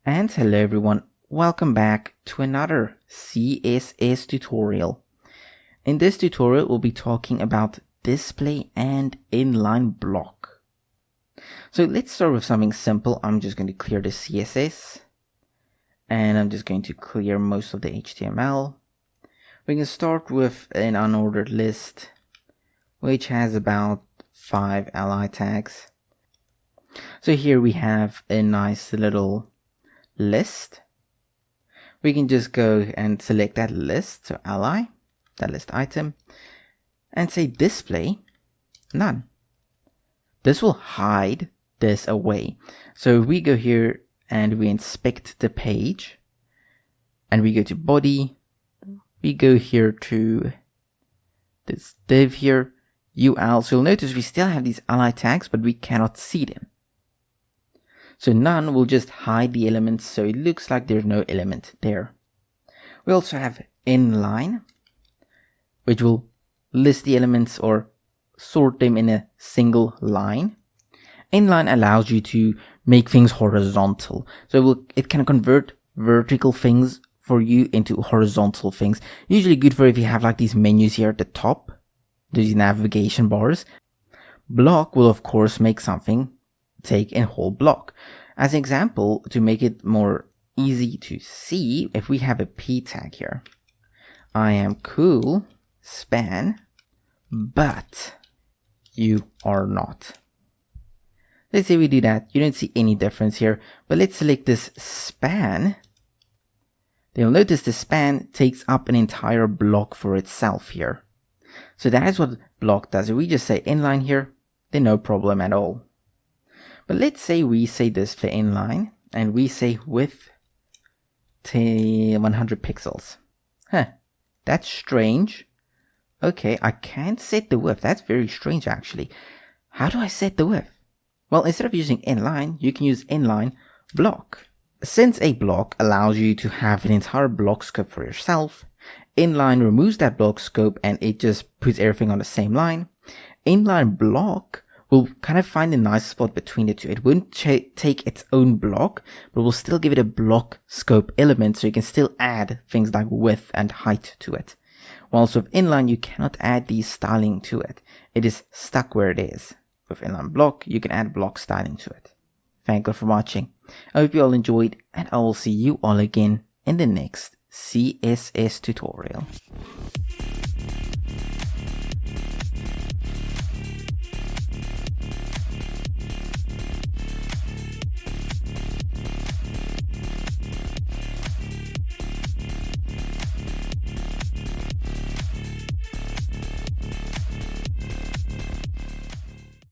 And hello everyone, welcome back to another CSS tutorial. In this tutorial we'll be talking about display and inline block. So let's start with something simple. I'm just going to clear the CSS and I'm just going to clear most of the HTML. We can start with an unordered list which has about 5 li tags. So here we have a nice little list. We can just go and select that list, so li, that list item, and say display none. This will hide this away. So we go here and we inspect the page and we go to body, we go here to this div here, UL. So you'll notice we still have these li tags, but we cannot see them. So none will just hide the elements, so it looks like there's no element there. We also have inline, which will list the elements or sort them in a single line. Inline allows you to make things horizontal. So it can convert vertical things for you into horizontal things. Usually good for if you have like these menus here at the top, these navigation bars. Block will of course make something take a whole block. As an example, to make it more easy to see, if we have a p tag here, I am cool, span, but you are not. Let's say we do that. You don't see any difference here, but let's select this span. Then you'll notice the span takes up an entire block for itself here. So that is what block does. If we just say inline here, then no problem at all. But let's say we say display inline and we say width 100 pixels. That's strange. Okay, I can't set the width. That's very strange actually. How do I set the width? Well, instead of using inline, you can use inline block. Since a block allows you to have an entire block scope for yourself, inline removes that block scope and it just puts everything on the same line. Inline block will kind of find a nice spot between the two. It won't take its own block, but will still give it a block scope element, so you can still add things like width and height to it. Whilst with inline, you cannot add these styling to it. It is stuck where it is. With inline block, you can add block styling to it. Thank you for watching. I hope you all enjoyed, and I will see you all again in the next CSS tutorial.